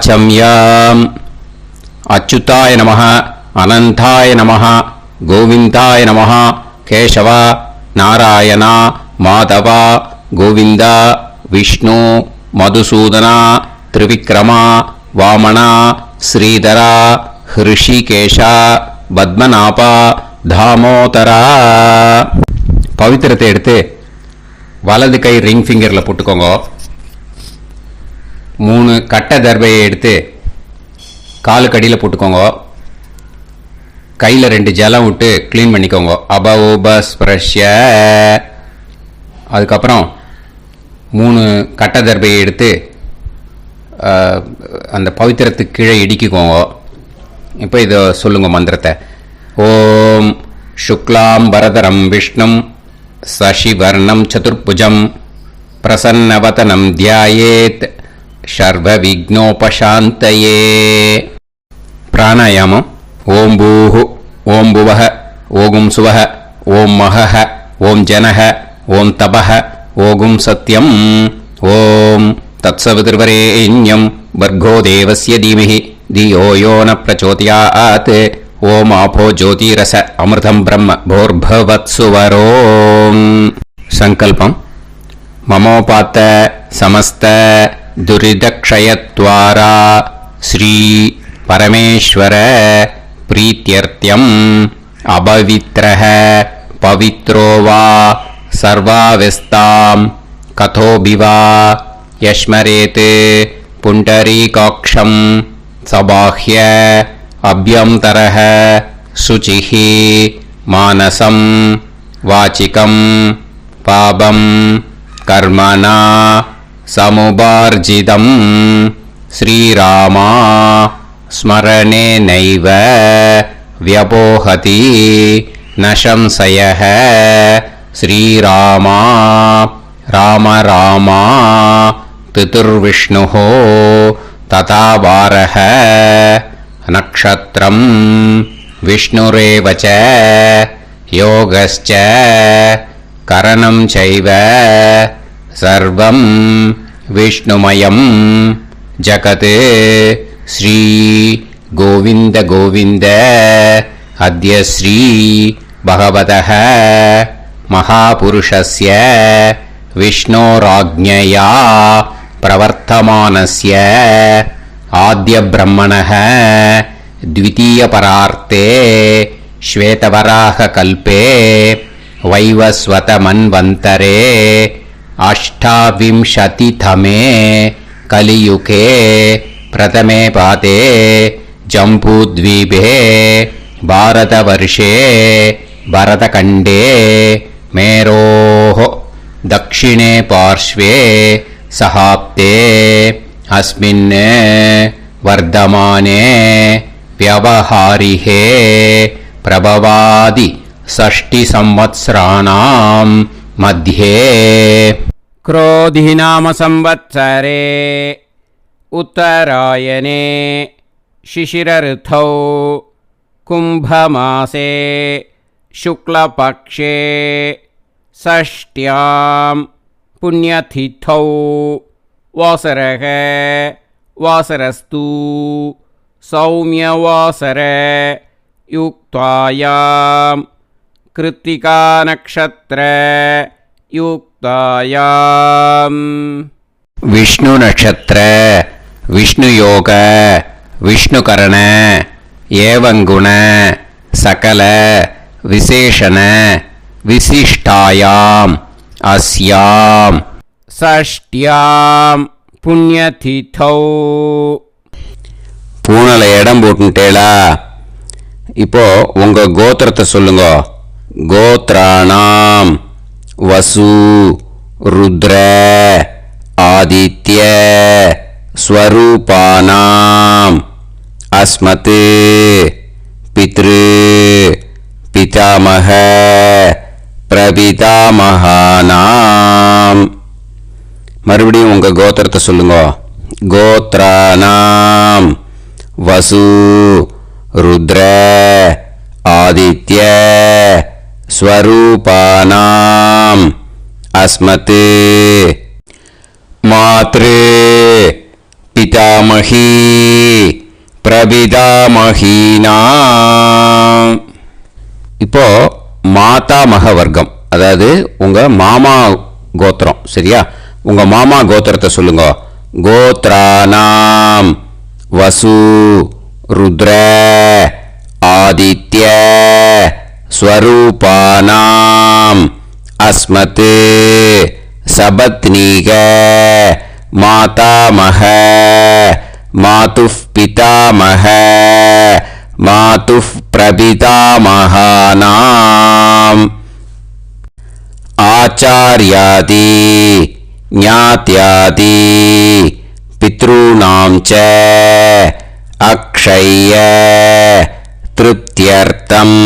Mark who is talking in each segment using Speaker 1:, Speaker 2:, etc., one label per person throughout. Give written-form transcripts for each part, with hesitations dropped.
Speaker 1: वाचम्याम् अच्युताय नमः अनंताय नमः गोविंदाय नमः केशव नारायण माधव गोविंद विष्णु मधुसूदन त्रिविक्रम वामन श्रीधर हृषिकेश पद्मनाभ दामोदर पवित्रத்தை எடுத்து வலது கை ரிங் ஃபிங்கரில் போட்டுக்கோங்க. 3 கட்டை தர்பையை எடுத்து காலுக்கடியில் போட்டுக்கோங்க. கையில் 2 ஜலம் விட்டு க்ளீன் பண்ணிக்கோங்க. அபௌபஸ்பிரஷ்ய. அதுக்கப்புறம் 3 கட்டை தர்பையை எடுத்து அந்த பவித்திரத்துக்கு கீழே இடிக்கிக்கோங்க. இப்போ இதை சொல்லுங்க மந்திரத்தை. ஓம் சுக்லாம் வரதரம் விஷ்ணும் சசிவர்ணம் சதுர்புஜம் பிரசன்னவதனம் தியாயேத் சர்வ விக்னோபசாந்தயே. பிராணாயாமம். ஓம் பூஹு ஓம் புவஹ ஓகும் சுவஹ ஓம் மஹஹ ஓம் ஜனஹ ஓம் தபஹ ஓகும் சத்யம் ஓம் தத்சவிதுர்வரேண்யம் வர்கோ தேவஸ்ய தீமஹி தியோ யோ ந பிரச்சோதயாத் ஓம் ஆபோ ஜோதிரச அமிர்தம் பிரம்ம போர்பவத்சுவரோம். சங்கல்பம். மமோபாத்த சமஸ்த துரிதக்ஷயத்வாரா ஸ்ரீ பரமேஸ்வர பிரீத்யர்த்தியம் அபவித்ரஹ பவித்ரோ வா சர்வாவஸ்தாம் கதோபிவா யஸ்மரேத் புண்டரீகாக்ஷம் சபாஹ்ய அப்யந்தரஹ சுசிஹி மானசம் வாச்சிகம் பாபம் கர்மணா சமுபார்ஜிதம் ஸ்ரீராமா ஸ்மரணேனைவ வ்யபோஹதி நசம்சயஹ ஸ்ரீராமா ராம ராமா பிதுர்விஷ்ணுஹோ ததா வாரஹ நக்ஷத்ரம் விஷ்ணுரேவச யோகஸ்ச கரணம் சைவ சர்வம் விஷ்ணுமயம் ஜகத் ஸ்ரீ கோவிந்த கோவிந்த அத்ய ஸ்ரீ பகவதः மகாபுருஷஸ்ய விஷ்ணோராஜ்ஞயா பிரவர்த்தமானஸ்ய ஆத்ய பிரம்மணः द्वितीयपरार्ते श्वेतवराह कल्पे वैवस्वत मन्वन्तरे अष्टाविंशतितमे कलियुगे प्रथमे पादे जम्बूद्वीपे भारतवर्षे भरतखण्डे मेरोः दक्षिणे पार्श्वे सहाब्दे अस्मिन् वर्धमाने व्यवहारिहे प्रभवादि 60 संवत्सराणां मध्ये क्रोधिनाम संवत्सरे उत्तरायणे शिशिरऋतौ कुम्भमासे शुक्लपक्षे षष्ट्यां पुण्यतिथौ वासरः वासरस्तु सौम्यवासर युक्तायां कृत्तिका नक्षत्र युक्तायां विष्णु नक्षत्र विष्णु योग विष्णुकरण एवं गुण सकल विशेषण विशिष्टायाम् अस्यां षष्ट्यां புண்ணியதிதௌ. பூனலை இடம் போட்டுட்டேளா? இப்போ உங்க கோத்திரத்தை சொல்லுங்க. கோத்ராணாம் வசு ருத்ர ஆதித்ய ஸ்வரூபானாம் அஸ்மத் பித்ரு பிதாமக பிரபிதாமகானாம். மறுபடியும் உங்க கோத்திரத்தை சொல்லுங்க. கோத்ராணாம் வசு ருத்ர ஆதித்ய ஸ்வரூபானாம் அஸ்மத் மாத்ரு பிதாமகி பிரபிதாமகீனா. இப்போ மாதாமக வர்க்கம், அதாவது உங்க மாமா கோத்திரம். சரியா? உங்க மாமா கோத்திரத்தை சொல்லுங்க. கோத்ரானாம் வசு ருத்ர ஆதித்ய ஸ்வரூபானாம் அஸ்மத் சபத்னீக மாதாமக மாதுஃப் பிதாமக மாதுஃப் பிரபிதாமகானாம் ஆச்சார்யாதி ஞாத்யாதி பித்ருணாம் ச அக்ஷய திருப்தியர்த்தம்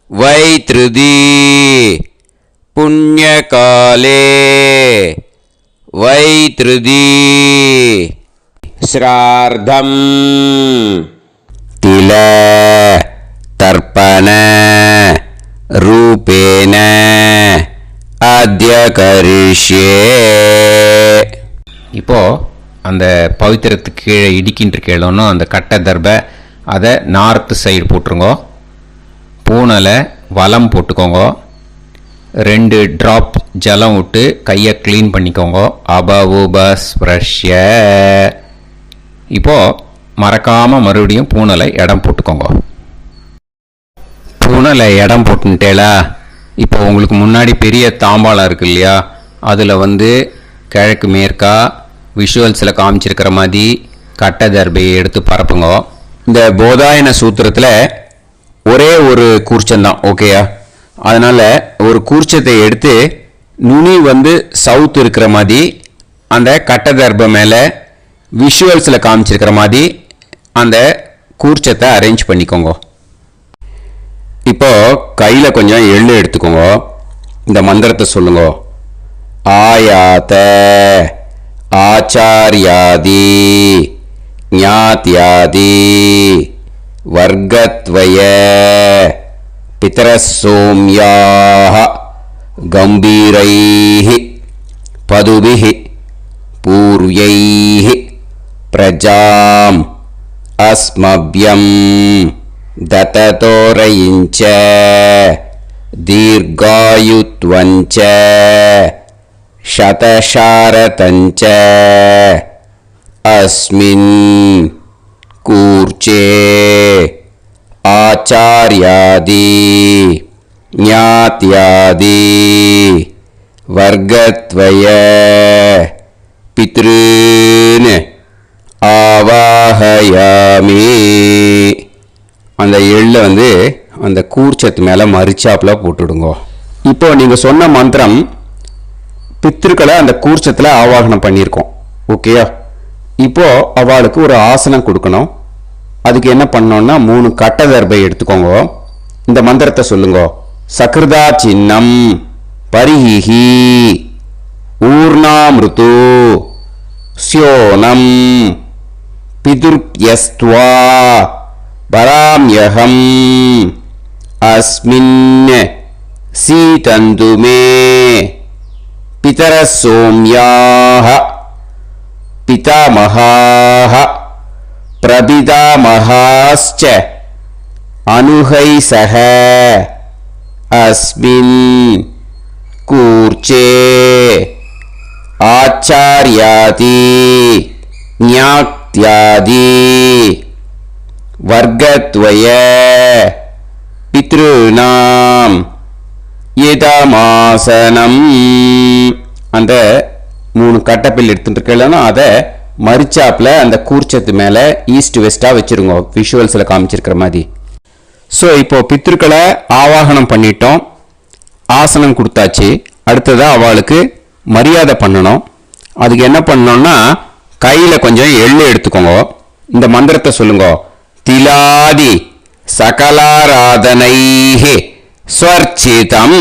Speaker 1: வைத்ருதி புண்ணியகாலே வைத்ருதி ஸ்ரார்த்தம் தில தர்ப்பண ரூபேன அத்ய கரிஷ்யே. இப்போ அந்த பவித்திரத்துக்கு கீழே இடிக்கின்ற கேளோன்னு அந்த கட்டை தர்பை அதை நார்த்து சைடு போட்டுருங்க. பூனலை வலம் போட்டுக்கோங்க. 2 ட்ராப் ஜலம் விட்டு கையை க்ளீன் பண்ணிக்கோங்க. அபவுபஸ்ப்ரஷ்ய. இப்போ மறக்காமல் மறுபடியும் பூனலை இடம் போட்டுக்கோங்க. பூனலை இடம் போட்டுட்டேலா? இப்போ உங்களுக்கு முன்னாடி பெரிய தாம்பாளம் இருக்கு இல்லையா, அதில் கிழக்கு மேற்கா விஷுவல்ஸில் காமிச்சிருக்கிற மாதிரி கட்டை தர்பையை எடுத்து பரப்புங்க. இந்த போதாயன சூத்திரத்தில் ஒரே ஒரு கூர்ச்சந்தான், ஓகேயா? அதனால் ஒரு கூர்ச்சத்தை எடுத்து நுனி சவுத் இருக்கிற மாதிரி அந்த கட்டை தர்பை மேலே விஷுவல்ஸில் காமிச்சிருக்கிற மாதிரி அந்த கூர்ச்சத்தை அரேஞ்ச் பண்ணிக்கோங்க. இப்போ கையில் கொஞ்சம் எள்ளு எடுத்துக்கோங்க. இந்த மந்திரத்தை சொல்லுங்க. ஆயாத ஆச்சார்யாதி ஞாத்யாதி வர்க்கத்வய பிதரசோம்யாஹ கம்பீரைஹி பதுபிஹி பூர்வைஹி பிரஜாம் அஸ்மப்யம் தததோரயிஞ்ச தீர்காயுத்வஞ்ச சதசாரதஞ்ச அஸ்மின் கூர்ச்சே ஆச்சார்யாதி ஞாத்யாதி வர்க்கத்வய பித்ருன் ஆவாஹயாமி. அந்த எள்ளை அந்த கூர்ச்சத்து மேலே மரிச்சாப்பில் போட்டுடுங்க. இப்போ நீங்கள் சொன்ன மந்திரம் பித்ருக்களை அந்த கூர்ச்சத்தில் ஆவாகனம் பண்ணியிருக்கோம், ஓகேயா? இப்போ அவளுக்கு ஒரு ஆசனம் கொடுக்கணும். அதுக்கு என்ன பண்ணோம்னா 3 கட்டை தர்பை எடுத்துக்கோங்க. இந்த மந்திரத்தை சொல்லுங்க. சக்ருதா சின்னம் பரிஹி ஊர்ணாமிருத்து ஸ்யோனம் பிதுர்யஸ்த்வா பராம்யகம் அஸ்மின் சீதந்து மே பிதரசோம்யாஹ பிதாமகாஹ பிரபிதாமகாஸ்ச அனுஹைசஹ அஸ்மின் கூர்ச்சே ஆச்சார்யாதி ஞாத்யாதி வர்க்கத்வய பித்ருநாம் இதமாசனம். அந்த 3 கட்டப்பில் எடுத்துட்டு இருக்கலன்னா அதை மரிச்சாப்பில் அந்த கூர்ச்சத்து மேலே ஈஸ்ட் வெஸ்ட்டாக வச்சுருங்க, விஷுவல்ஸில் காமிச்சிருக்கிற மாதிரி. ஸோ இப்போ பித்ருக்களை ஆவாகனம் பண்ணிட்டோம், ஆசனம் கொடுத்தாச்சு. அடுத்ததாக அவளுக்கு மரியாதை பண்ணணும். அதுக்கு என்ன பண்ணணும்னா கையில் கொஞ்சம் எள்ளு எடுத்துக்கோங்க. இந்த மந்திரத்தை சொல்லுங்க. திலாதி சகலாராதனைஹி ஸ்வர்ச்சிதம்.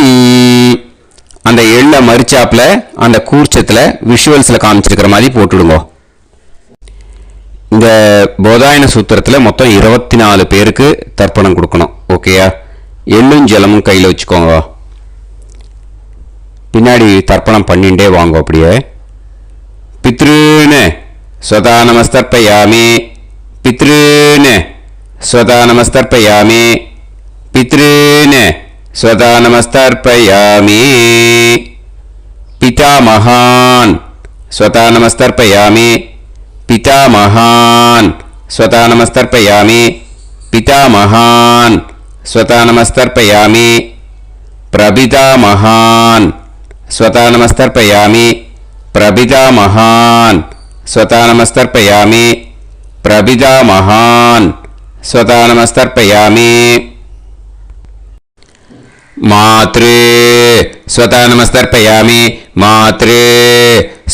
Speaker 1: அந்த எள்ளை மரிச்சாப்பில் அந்த கூர்ச்சத்தில் விஷுவல்ஸில் காமிச்சிருக்கிற மாதிரி போட்டுடுங்க. இந்த போதாயன சூத்திரத்தில் மொத்தம் 24 பேருக்கு தர்ப்பணம் கொடுக்கணும், ஓகேயா? எள்ளும் ஜலமும் கையில் வச்சுக்கோங்க. பின்னாடி தர்ப்பணம் பண்ணிகிட்டே வாங்க. அப்படியே பித்ருன்னு स्वता नमस्तर्पयामि पितॄन् स्वता नमस्तर्पयामि पितॄन् स्वता नमस्तर्पयामि पितामहान् स्वता नमस्तर्पयामि पितामहान् स्वता नमस्तर्पयामि पितामहान् स्वता नमस्तर्पयामि प्रपितामहान् स्वता नमस्तर्पयामि प्रपितामहान् स्वता नमस्तर्पयामि प्रपितामहान् स्वता नमस्तर्पयामि मातृ स्वता नमस्तर्पयामि मातृ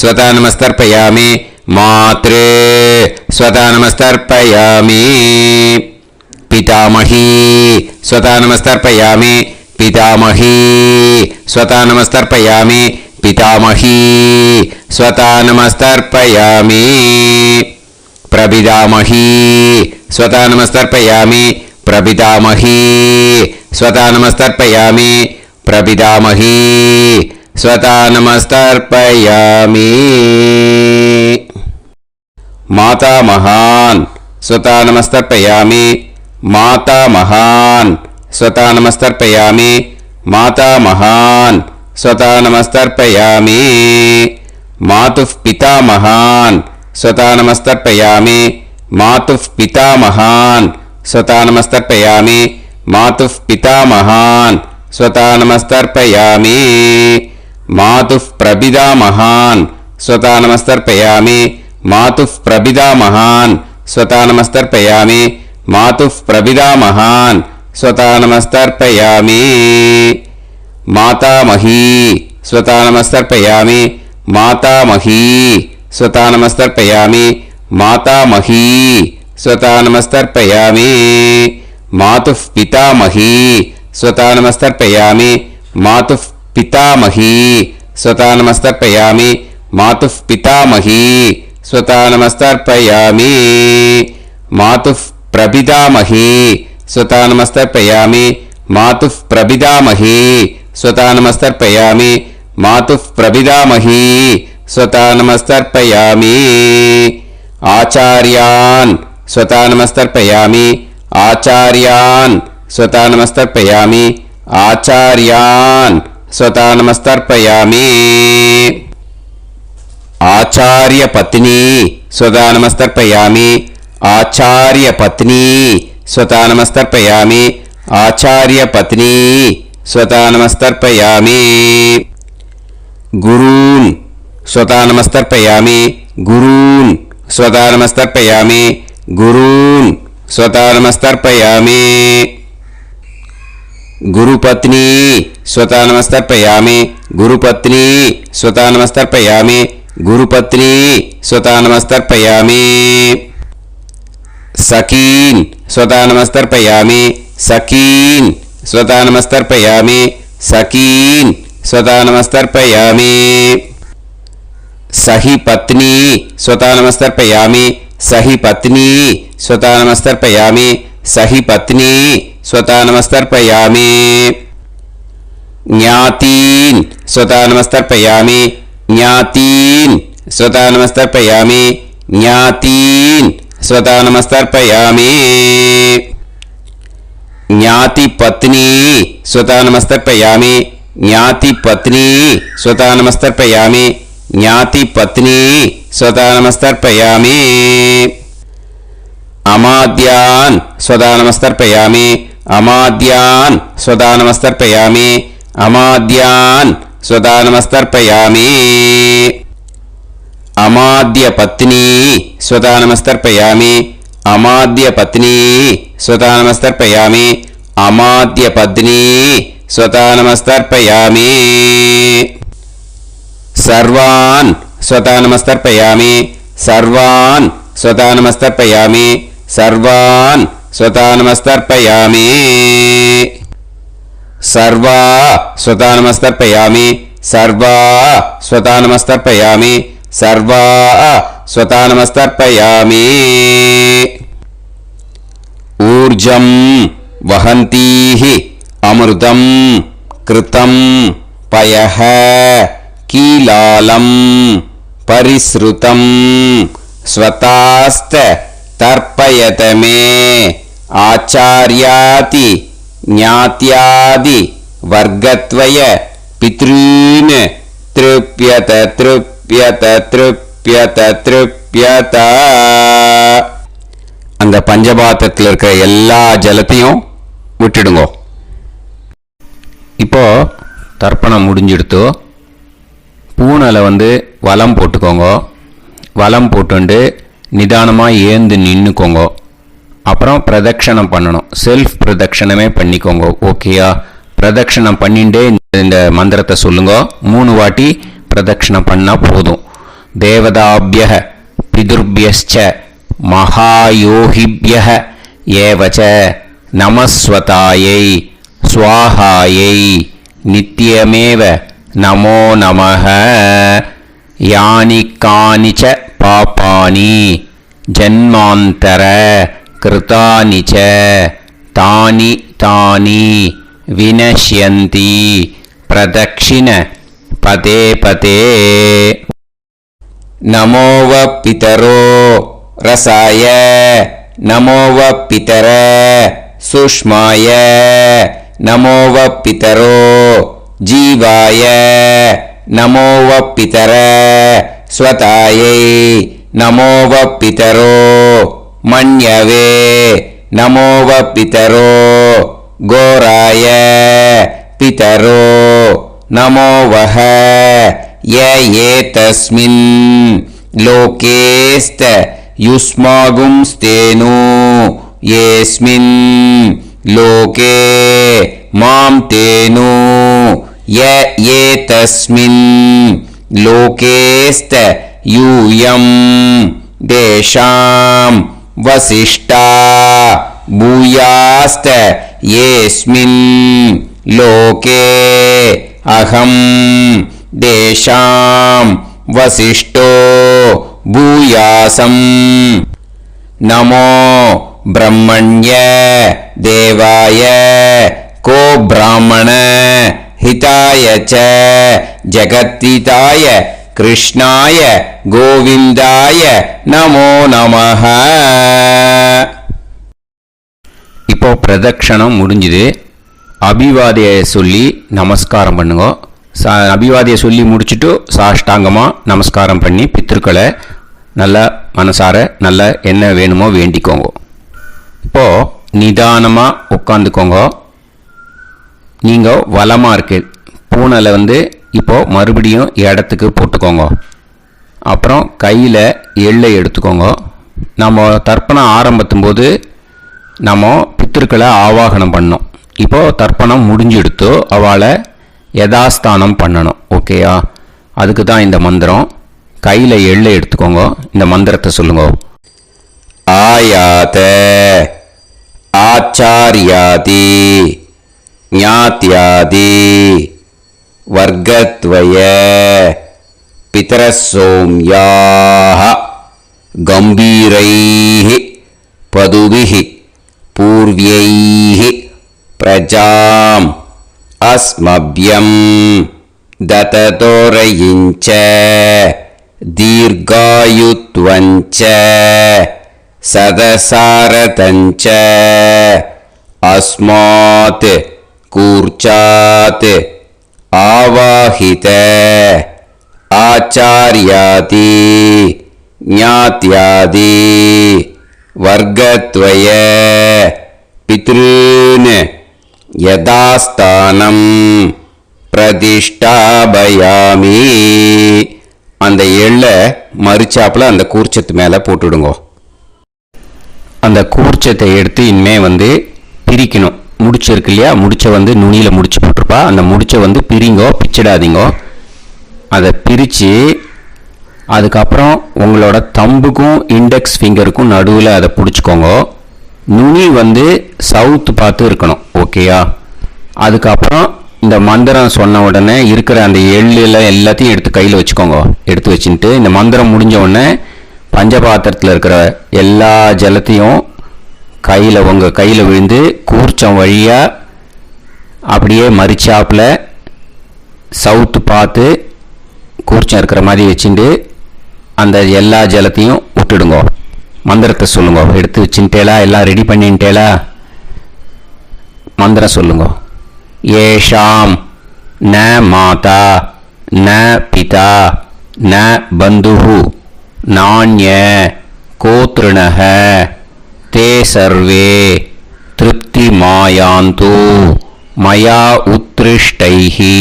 Speaker 1: स्वता नमस्तर्पयामि मातृ स्वता नमस्तर्पयामि पितामही स्वता नमस्तर्पयामि पितामही स्वता नमस्तर्पयामि पितामही स्वता नमस्तर्पयामि प्रपितामही स्वता नमस्तर्पयामि प्रपितामही स्वता नमस्तर्पयामि प्रपितामही स्वता नमस्तर्पयामि मातामहान् स्वता नमस्तर्पयामि मातामहान् स्वता नमस्तर्पयामि मातामहान् स्वता नमस्तर्पयामि मातुः पितामहान् स्वता नमस्तर्पयामि मातुः पितामहान् स्वता नमस्तर्पयामि मातुः पितामहान् स्वता नमस्तर्पयामि मातुः प्रपितामहान् स्वता नमस्तर्पयामि मातुः प्रपितामहान् स्वता नमस्तर्पयामि मातुः प्रपितामहान् स्वता नमस्तर्पयामि मातामही स्वता नमस्तर्पयामि मातामही स्वता नमस्तर्पयामि मातामही स्वता नमस्तर्पयामि मातुः पितामही स्वता नमस्तर्पयामि मातुः पितामही स्वता नमस्तर्पयामि मातुः पितामही स्वता नमस्तर्पयामि मातुः प्रपितामही स्वता नमस्तर्पयामि मातुः प्रपितामही स्वता नमस्तर्पयामि मातुः प्रपितामही स्वता नमस्तर्पयामि आचार्यान् स्वता नमस्तर्पयामि आचार्यान् स्वता नमस्तर्पयामि आचार्यान् स्वता नमस्तर्पयामि आचार्यपत्नी स्वता नमस्तर्पयामि आचार्यपत्नी स्वता नमस्तर्पयामि आचार्यपत्नी स्वता नमस्तर्पयामि गुरून् स्वता नमस्तर्पयामि गुरून् स्वता नमस्तर्पयामि गुरून् स्वता नमस्तर्पयामि गुरुपत्नी स्वता नमस्तर्पयामि गुरुपत्नी स्वता नमस्तर्पयामि गुरुपत्नी स्वता नमस्तर्पयामि सखीन् स्वता नमस्तर्पयामि सखीन् स्वता नमस्तर्पयामि सखीन् स्वता नमस्तर्पयामि सही पत्नी स्वता नमस्तर्पयामि सही पत्नी स्वता नमस्तर्पयामि सही पत्नी स्वता नमस्तर्पयामि ज्ञातीन् स्वता नमस्तर्पयामि ज्ञातीन् स्वता नमस्तर्पयामि ज्ञातीन् स्वता नमस्तर्पयामि ज्ञातिपत्नी स्वता नमस्तर्पयामि ज्ञातिपत्नी स्वता नमस्तर्पयामि ज्ञातिपत्नी स्वता नमस्तर्पयामि अमाद्यान् स्वता नमस्तर्पयामि अमाद्यान् स्वता नमस्तर्पयामि अमाद्यान् स्वता नमस्तर्पयामि अमाद्यपत्नी स्वता नमस्तर्पयामि अमाद्यपत्नी स्वता नमस्तर्पयामि अमाद्यपत्नी स्वता नमस्तर्पयामि सर्वान् स्वता नमस्तर्पयामि सर्वान् स्वता नमस्तर्पयामि सर्वान् स्वता नमस्तर्पयामि सर्वा स्वता नमस्तर्पयामि सर्वा स्वता नमस्तर्पयामि सर्वा स्वता नमस्तर्पयामि ऊर्जं वहन्तीः अमृतं कृतं पयः कीलालं परिसृतं ஸ்வதாஸ்த தர்ப்பயதமே ஆச்சார்யாதி ஞாத்யாதி வர்க்கத்வய பித்ரீன் த்ருப்யத த்ருப்யத த்ருப்யத த்ருப்யத. அந்த பஞ்சபாத்திரத்தில் இருக்கிற எல்லா ஜலத்தையும் விட்டுடுங்கோ. இப்போ தர்ப்பணம் முடிஞ்சிடுத்தோ பூனலை வலம் போட்டுக்கோங்க. வலம் போட்டுண்டு நிதானமாக ஏந்து நின்றுக்கோங்க. அப்புறம் பிரதட்சணம் பண்ணணும். செல்ஃப் பிரதட்சணமே பண்ணிக்கோங்க. ஓகேயா? பிரதட்சணம் பண்ணிண்டே இந்த மந்திரத்தை சொல்லுங்க. 3 வாட்டி பிரதட்சணம் பண்ணால் போதும். தேவதாபிய பிதுர்பியச்ச மகாயோகிபிய ஏவச்ச நமஸ்வதாயை ஸ்வாஹாயை நித்யமேவ நமோ நமஹ. யானி கானிச்ச பாபானி ஜன்மாந்தர கிருதானி ச தானி தானி வினஷ்யந்தி பிரதக்ஷிண பதே பதே. நமோவ பிதரோ ரசாய நமோவ பிதர சுஷ்மாய நமோவ பிதரோ ஜீவாய நமோவ பிதர ஸ்வதாயை நமோவ பிதரோ மன்யவே நமோவ பிதரோ கோராய பிதரோ நமோவஹ. ஏதஸ்மின் லோகேஸ்த யுஸ்மாகும்ஸ்தேனு ஏஸ்மின் லோகே மாம் தேனு. ஏதஸ்மின் லோகேஸ்த யூயம் தேஷாம் வசிஷ்டா பூயாஸ்த ஏஸ்மின் லோகே அகம் தேஷாம் வசிஷ்டோ பூயாசம். நமோ பிரம்மண்ய தேவாய கோ பிராமண ஹிதாய ச ஜகத்ஹிதாய கிருஷ்ணாய கோவிந்தாய நமோ நமஹ. இப்போ பிரதட்சணம் முடிஞ்சுது. அபிவாதியை சொல்லி நமஸ்காரம் பண்ணுங்க. அபிவாதியை சொல்லி முடிச்சுட்டு சாஷ்டாங்கமாக நமஸ்காரம் பண்ணி பித்ருக்களை நல்லா மனசார நல்லா என்ன வேணுமோ வேண்டிக்கோங்க. இப்போது நிதானமாக உட்காந்துக்கோங்க. நீங்கள் வலமாக இருக்கு பூனலை இப்போது மறுபடியும் இடத்துக்கு போட்டுக்கோங்க. அப்புறம் கையில் எள்ளை எடுத்துக்கோங்க. நம்ம தர்ப்பணம் ஆரம்பிக்கும் போது நம்ம பித்திருக்களை ஆவாகனம் பண்ணோம். இப்போது தர்ப்பணம் முடிஞ்செடுத்து அவளை யதாஸ்தானம் பண்ணணும். ஓகேயா? அதுக்கு தான் இந்த மந்திரம். கையில் எள்ளை எடுத்துக்கோங்க. இந்த மந்திரத்தை சொல்லுங்க. ஆயாத ஆச்சாரியாதி ஞாத்யாதி வர்க்கத்வய பிதரசோம்யாஹ கம்பீரைஹ பதுபிஹ பூர்வ்யைஹ பிரஜாம் அஸ்மப்யம் தததோரயிஞ்ச தீர்காயுத்வஞ்ச சதசாரதஞ்ச அஸ்மாத் கூர்ச்சாத் ஆவாஹித ஆச்சார்யாதி ஞாத்யாதி வர்க்கத்வய பித்ருன் யதாஸ்தானம் பிரதிஷ்டாபயாமி. அந்த எள்ளை மறிச்சாப்பில் அந்த கூர்ச்சத்து மேலே போட்டுடுங்க. அந்த கூர்ச்சத்தை எடுத்து இனிமே பிரிக்கணும். முடிச்சு இருக்கு இல்லையா? முடிச்சை நுனியில் முடிச்சு போட்டிருப்பா. அந்த முடிச்சை பிரிங்கோ, பிச்சிடாதீங்கோ. அதை பிரித்து அதுக்கப்புறம் உங்களோட தம்புக்கும் இண்டெக்ஸ் ஃபிங்கருக்கும் நடுவில் அதை பிடிச்சிக்கோங்க. நுனி சவுத்து பார்த்து இருக்கணும். ஓகேயா? அதுக்கப்புறம் இந்த மந்திரம் சொன்ன உடனே இருக்கிற அந்த எள்ளில் எல்லாத்தையும் எடுத்து கையில் வச்சுக்கோங்க. எடுத்து வச்சுட்டு இந்த மந்திரம் முடிஞ்ச உடனே பஞ்சபாத்திரத்தில் இருக்கிற எல்லா ஜலத்தையும் உங்கள் கையில் விழுந்து கூர்ச்சம் வழியாக அப்படியே மறிச்சாப்பில் சவுத்து பார்த்து கூர்ச்சம் இருக்கிற மாதிரி வச்சுட்டு அந்த எல்லா ஜலத்தையும் விட்டுடுங்கோ. மந்திரத்தை சொல்லுங்க. எடுத்து வச்சுட்டேலா? எல்லாம் ரெடி பண்ணிட்டேலா? மந்திரம் சொல்லுங்க. ஏஷாம் ந மாதா ந பிதா ந பந்துஹு நாண்ய கோத்ருணஹ தே சர்வே திருப்திமாயாந்து மயா உத்ருஷ்டைஹி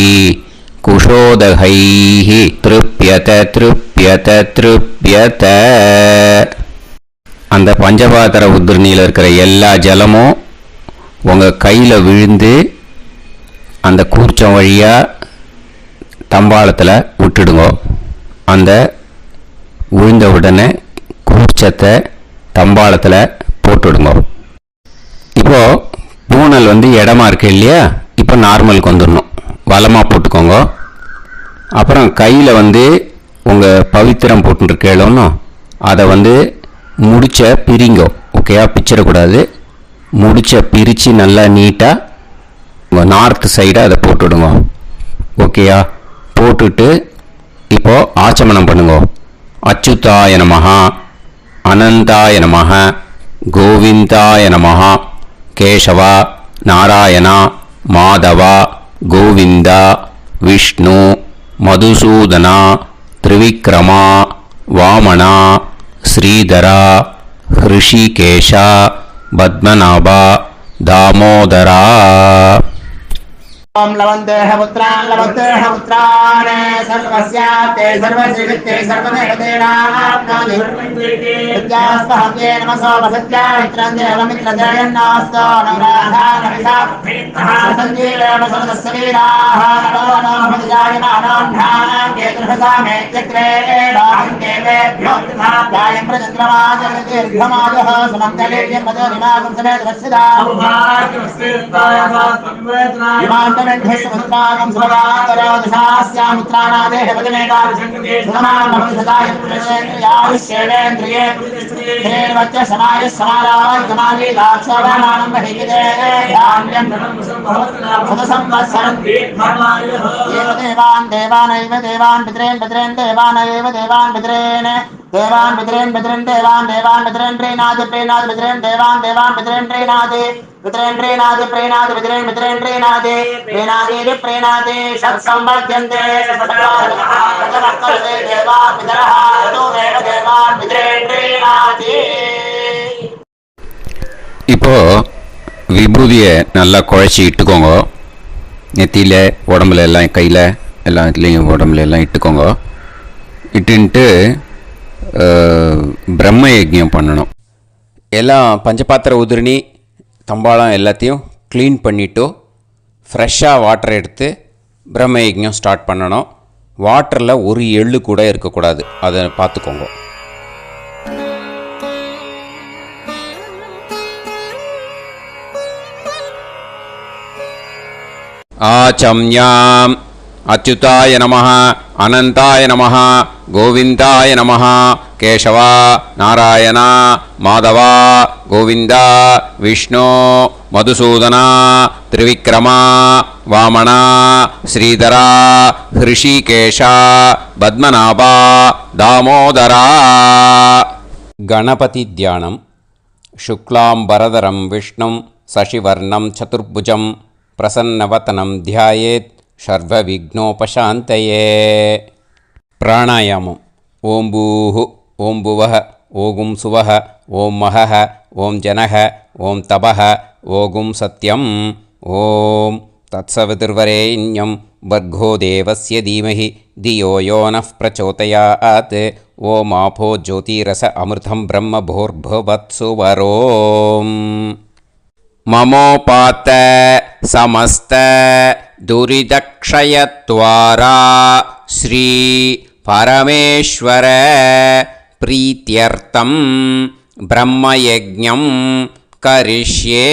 Speaker 1: குஷோதகைஹி திருப்யத திருப்யத திருப்யத. அந்த பஞ்சபாத்திர உத்ரணியில் இருக்கிற எல்லா ஜலமும் உங்கள் கையில் விழுந்து அந்த கூர்ச்சம் வழியாக தம்பாளத்தில் விட்டுடுங்க. அந்த விழுந்த உடனே கூர்ச்சத்தை தம்பாளத்தில் போட்டுடுங்க. இப்போது பூனல் இடமா இருக்கு இல்லையா? இப்போ நார்மலுக்கு வந்துடணும். வலமாக போட்டுக்கோங்க. அப்புறம் கையில் உங்கள் பவித்திரம் போட்டுருக்கேளோன்னு அதை முடிச்ச பிரிங்கோ. ஓகேயா? பிச்சிடக்கூடாது. முடிச்ச பிரித்து நல்லா நீட்டாக உங்கள் நார்த் சைடை அதை போட்டுவிடுங்க. ஓகேயா? போட்டுட்டு இப்போது ஆச்சமனம் பண்ணுங்க. அச்சுதாய நமஹ, அனந்தாய நமஹ, கோவிந்தாய நமஹ, கேசவா, நாராயணா, மாதவா, கோவிந்தா, விஷ்ணு, மதுசூதனா, திரிவிக்ரமா, வாமனா, ஸ்ரீதரா, ஹிருஷிகேஷா, பத்மநாபா, தாமோதரா.
Speaker 2: ओम लवन्तेह पुत्रान् सर्वस्याते सर्वश्रीवित्ते सर्वदेवतेनाप्नोति विद्यास्महव्ये नमसो वसत्या मित्रं देवमित्रजयन्नास्तो नवराधानविषाः सञ्जीवेन सर्वस्वीराः नमो नमः केतुर्हसामेत्यग्रे देवेभ्यो गायं प्रचन्द्रमाजगदीर्घमाजः समन्तलेभ्यं मदोनिमागं समेत वत्सदा इमान्तमेध्यस्वत्रागं सुभगान्तरोदशास्यामित्राणादेह पदमेकाविशङ्कते सुमानभविषदाय पुरुषेन्द्रियायुष्येवेन्द्रिये हेर्वच्च समायः समाराय कमाली दाक्षोभामानं बहिविदे यान्यं सदसंवत्सरं एव देवान् देवानैव देवान् पितॄन् पितॄन् देवानैव देवान् पितॄन् देवान् पितॄन् पितॄन् देवान् देवान् पितॄन् प्रीणाति प्रीणाति पितॄन् देवान् देवान् पितॄन् प्रीणाति पितॄन् प्रीणाति प्रीणाति पितॄन् पितॄन् प्रीणाति प्रीणाति प्रीणाति षट्संवर्ध्यन्ते षट्संवर्ध्यन्ते देवा पितरः तदेव देवान् पितॄन् प्रीणाति.
Speaker 1: இப்போ விபூதியை நல்லா குழைச்சி இட்டுக்கோங்க. நெத்தியில், உடம்புல எல்லாம், கையில் எல்லாம் இதுலேயும் உடம்புல எல்லாம் இட்டுக்கோங்க. இட்டுன்ட்டு பிரம்ம யஜ்ஞம் பண்ணணும். எல்லாம் பஞ்சபாத்திர உதிரணி தம்பாளம் எல்லாத்தையும் க்ளீன் பண்ணிவிட்டு ஃப்ரெஷ்ஷாக வாட்டர் எடுத்து பிரம்ம யஜ்ஞம் ஸ்டார்ட் பண்ணணும். வாட்டரில் ஒரு எள்ளு கூட இருக்கக்கூடாது. அதை பார்த்துக்கோங்க. ஆச்சம்யாம் அச்சுதாய நமஹ, அனந்தாய நமஹ, கோவிந்தாய நமஹ, கேசவா, நாராயணா, மாதவா, கோவிந்தா, விஷ்ணு, மதுசூதனா, திரிவிக்ரமா, வாமனா, ஸ்ரீதரா, ஹிருஷிகேஷா, பத்மநாபா, தாமோதரா. கணபதி தியானம். சுக்லாம்பரதரம் விஷ்ணும் சசிவர்ணம் சதுர்புஜம் பிரசன்னவதனம் தியாயேத் சர்வவிக்னோபசாந்தயே. பிராணாயாமம். ஓம் பூஹு ஓம் புவஹ ஓகும் சுவஹ ஓம் மஹஹ ஓம் ஜனஹ ஓம் தபஹ ஓகும் சத்யம். ஓம் தத்சவிதுர்வரேண்யம் வர்கோ தேவஸ்ய தீமஹி தியோ யோ நः பிரச்சோதயாத். ஓம் ஆபோ ஜோதிரஸ அமிர்தம் பிரம்ம பூர்புவத்சு வரோம். மமோபாத்த சமஸ்த துரிதக்ஷயத்வாரா ஸ்ரீ பரமேஸ்வர பிரீத்யர்த்தம் பிரம்மயஜ்ஞம் கரிஷ்யே.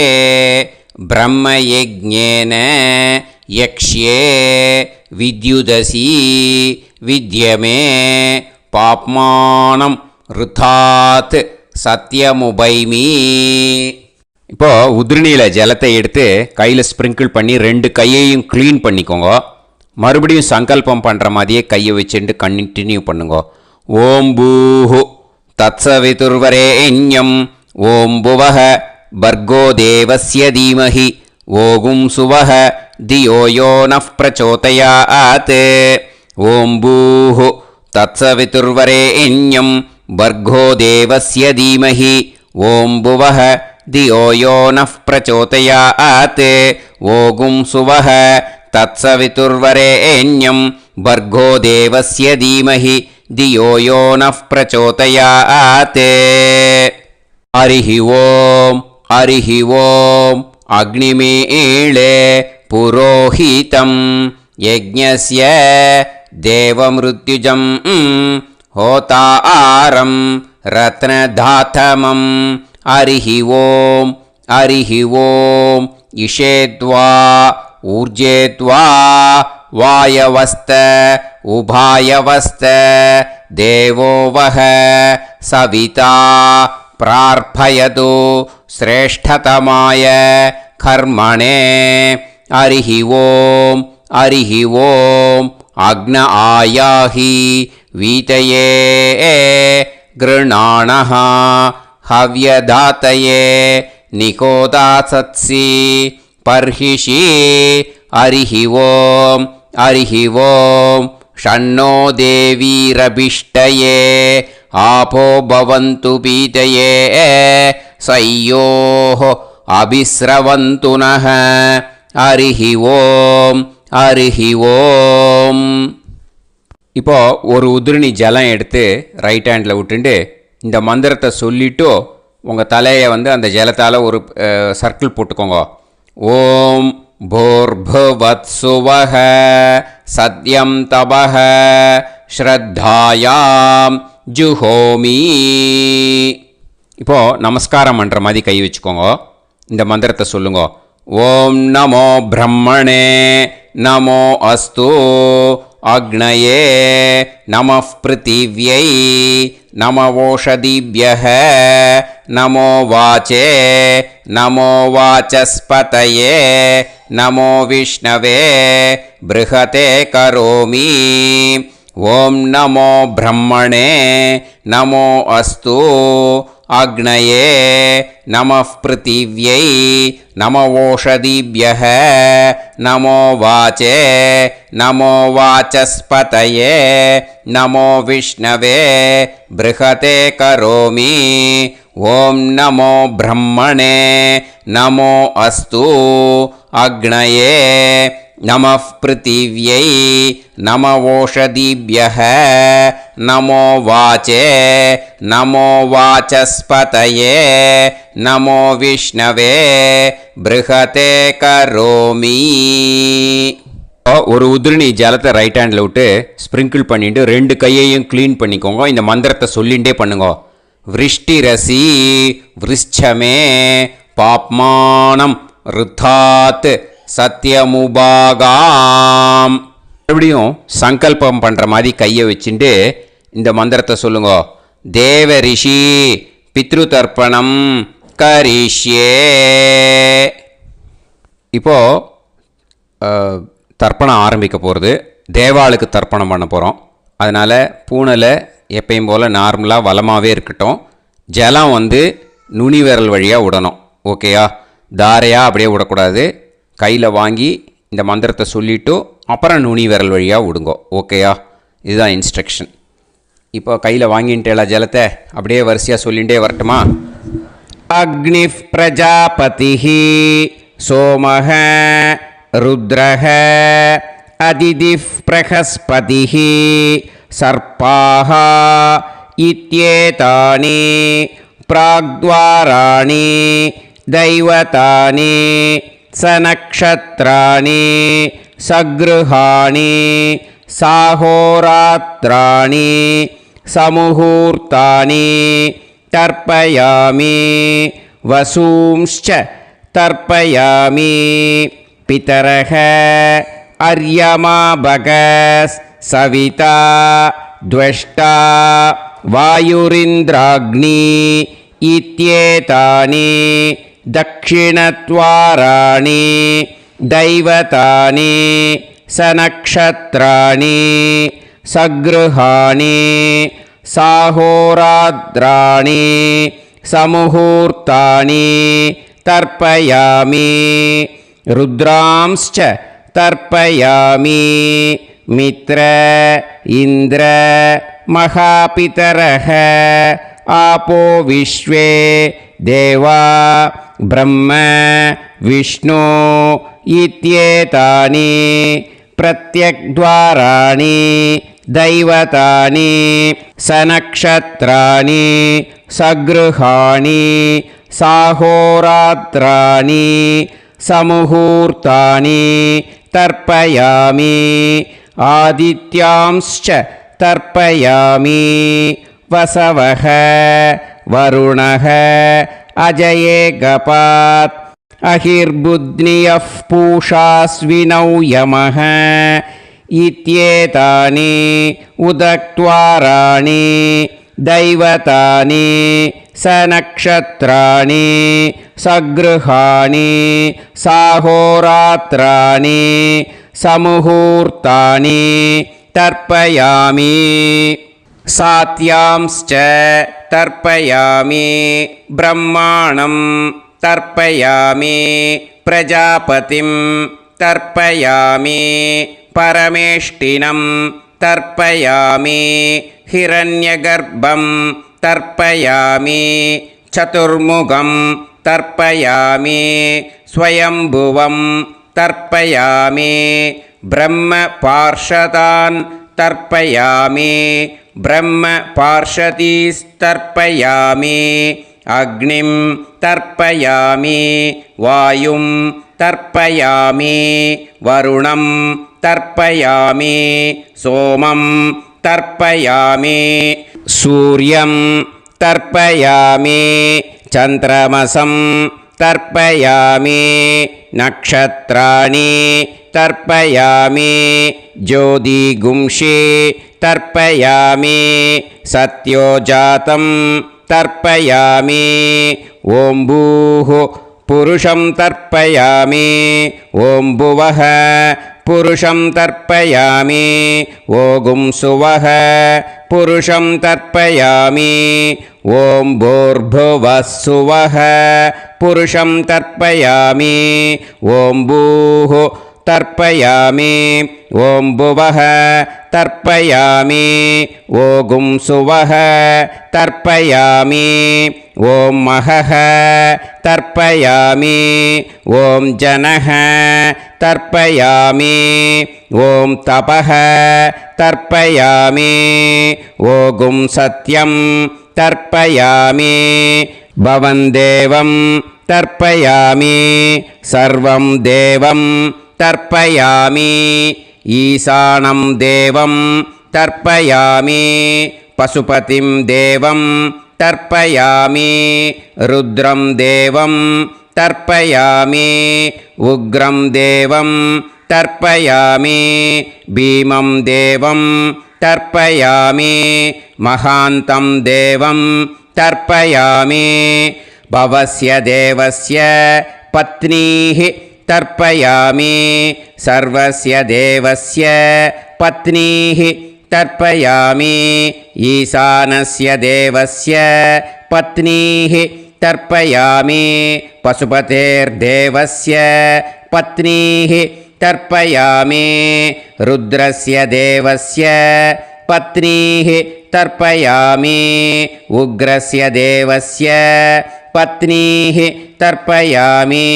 Speaker 1: பிரம்மயஜ்ஞேன யக்ஷ்யே வித்யுதசி வித்யமே பாப்மானம் ருதாத் சத்யமுபைமி. இப்போது உதிரணியில் ஜலத்தை எடுத்து கையில் ஸ்ப்ரிங்கிள் பண்ணி 2 கையையும் க்ளீன் பண்ணிக்கோங்க. மறுபடியும் சங்கல்பம் பண்ணுற மாதிரியே கையை வச்சுட்டு கண்டினியூ பண்ணுங்க. ஓம் பூஹு तत्सवितुर्वरेण्यं ॐ भुवः भर्गो देवस्य धीमहि ओगुं सुवः धियो यो नः प्रचोदयात् ॐ भूः तत्सवितुर्वरेण्यं भर्गो देवस्य धीमहि ॐ भुवः धियो यो नः प्रचोदयात् ओगुं सुवः तत्सवितुर्वरेण्यं भर्गो देवस्य धीमहि धियो यो नः प्रचोदयात् हरिः ॐ अग्निमीळे पुरोहितं यज्ञस्य देवमृत्युजं होतारं रत्नधातमं हरिः ॐ इषेद्वा ऊर्जेद्वा वायवस्त उभायवस्त देवो वः सविता प्रार्थयतु श्रेष्ठतमाय कर्मणे हरिः ॐ अग्न आयाहि वीतये गृणाणः हव्यदातये निकोदासत्सि पर्हिषि हरिः ॐ षण्णो देवीरभिष्टये आपो भवन्तु पीतये सयोः अभिस्रवन्तु नः हरिः ॐ இப்போ ஒரு உதிரணி ஜலம் எடுத்து ரைட் ஹேண்டில் விட்டுண்டு இந்த மந்திரத்தை சொல்லிவிட்டு உங்கள் தலையை வந்து அந்த ஜலத்தால் ஒரு சர்க்கிள் போட்டுக்கோங்க. ஓம் भूर्भुवत्सुवः सत्यं तपः ஸ்ரத்தாயாம் ஜுஹோமி. இப்போது நமஸ்காரம் பண்ணுற மாதிரி கை வச்சுக்கோங்க. இந்த மந்திரத்தை சொல்லுங்க. ஓம் நமோ பிரம்மணே நமோ அஸ்து அக்னயே நமः பிருத்திவ்யை நமவோஷதிभ्यः நமோ வாச்சே நமோ வாசஸ்பதயே நமோ விஷ்ணவே ப்ருஹதே கரோமி. ஓம் நமோ பிரம்மணே நமோ அஸ்து அக்னயே நமः பிருத்திவ்யை நமவோஷதிभ्यः நமோ வாச்சே நமோ வாசஸ்பதயே நமோ விஷ்ணவே ப்ருஹதே கரோமி. ஓம் நமோ பிரம்மணே நமோ அஸ்து அக்னயே நமः பிருத்திவ்யை நமவோஷதிभ्यः நமோ வாச்சே நமோ வாசஸ்பதயே நமோ விஷ்ணவே ப்ருஹதே கரோமி. ஒரு உதிரணி ஜலத்தை ரைட் ஹேண்டில் விட்டு ஸ்ப்ரிங்கிள் பண்ணிட்டு ரெண்டு கையையும் க்ளீன் பண்ணிக்கோங்க. இந்த மந்திரத்தை சொல்லிகிட்டே பண்ணுங்க. விருஷ்டிரசி விருஷ்சமே பாப்மானம் ருத்தாத் சத்யமுபாகாம். மறுபடியும் சங்கல்பம் பண்ணுற மாதிரி கையை வச்சுட்டு இந்த மந்திரத்தை சொல்லுங்க. தேவ ரிஷி பித்ரு தர்ப்பணம் கரிஷ்யே. இப்போது தர்ப்பணம் ஆரம்பிக்க போகிறது. தேவாளுக்கு தர்ப்பணம் பண்ண போகிறோம். அதனால் பூனலை எப்பயும் போல் நார்மலாக வளமாகவே இருக்கட்டும். ஜலம் வந்து நுனி விரல் வழியாக விடணும். ஓகேயா? தாரையாக அப்படியே விடக்கூடாது. கையில் வாங்கி இந்த மந்திரத்தை சொல்லிவிட்டு அப்புறம் நுனி விரல் வழியாக விடுங்க. ஓகேயா? இதுதான் இன்ஸ்ட்ரக்ஷன். இப்போ கையில் வாங்கிட்டேல ஜலத்தை அப்படியே வரிசையாக சொல்லிகிட்டே வரட்டுமா? அக்னி பிரஜாபதிஹி சோமஹ ருத்ரஹ அதிதிஃப் பிரகஸ்பதிஹி சர்ப்பாஹ இத்யேதானி பிராக்த்வாராணி தைவதானி சநக்ஷத்ராணி சக்ருஹாணி சாஹோராத்ராணி சமுஹூர்த்தானி தர்ப்பயாமி வசூம்ச்ச தர்ப்பயாமி. பிதரஹ அர்யமா பகஸ் சவிதா த்வஷ்டா வாயுரிந்திராக்னி இத்யேதானி தக்ஷிணத்வாராணி தைவதானி சநக்ஷத்ராணி சக்ருஹாணி साहोरात्राणि समुहूर्तानि तर्पयामि रुद्रांश्च तर्पयामि मित्र इन्द्र महापितरः आपो विश्वे देवा ब्रह्म विष्णु इत्येतानि प्रत्यग्द्वाराणि दैवतानि सनक्षत्राणि सगृहाणि साहोरात्राणि समुहूर्तानि तर्पयामि आदित्यांश्च तर्पयामि वसवः वरुणः अजयेगपात् अहिर्बुध्नियः पूषास्विनौ यमः इत्येतानि उदक्त्वाराणि दैवतानि सनक्षत्राणि सगृहाणि साहोरात्राणि समुहूर्तानि तर्पयामि सात्यांश्च तर्पयामि ब्रह्माणं तर्पयामि प्रजापतिं तर्पयामि परमेष्टिनं तर्पयामि हिरण्यगर्भं तर्पयामि चतुर्मुखं तर्पयामि स्वयंभुवं तर्पयामि ब्रह्मपार्षदान् तर्पयामि ब्रह्मपार्षदीस्तर्पयामि अग्निं तर्पयामि वायुं तर्पयामि वरुणं तर्पयामि सोमं तर्पयामि सूर्यं तर्पयामि चन्द्रमसं तर्पयामि नक्षत्राणि तर्पयामि ज्योतिगुंषि तर्पयामि सत्योजातं तर्पयामि ॐ भूः पुरुषं तर्पयामि ॐ भुवः पुरुषं तर्पयामि ॐ सुवः पुरुषं तर्पयामि ॐ भूर्भुवः सुवः पुरुषं तर्पयामि ॐ भूः तर्पयामि ॐ भुवः तर्पयामि ॐ सुवः तर्पयामि ॐ महः तर्पयामि ॐ जनः तर्पयामि ॐ तपः तर्पयामि ॐ सत्यं तर्पयामि भवं देवं तर्पयामि सर्वं देवं तर्पयामि ईशानं देवं तर्पयामि पशुपतिं देवं तर्पयामि रुद्रं देवं तर्पयामि उग्रं देवं तर्पयामि भीमं देवं तर्पयामि महान्तं देवं तर्पयामि भवस्य देवस्य पत्नीः तर्पयामि सर्वस्य देवस्य पत्नीः तर्पयामि ईशानस्य देवस्य पत्नीः तर्पयामि पशुपतेर्देवस्य पत्नीः तर्पयामि रुद्रस्य देवस्य पत्नीः तर्पयामि उग्रस्य देवस्य पत्नीः तर्पयामि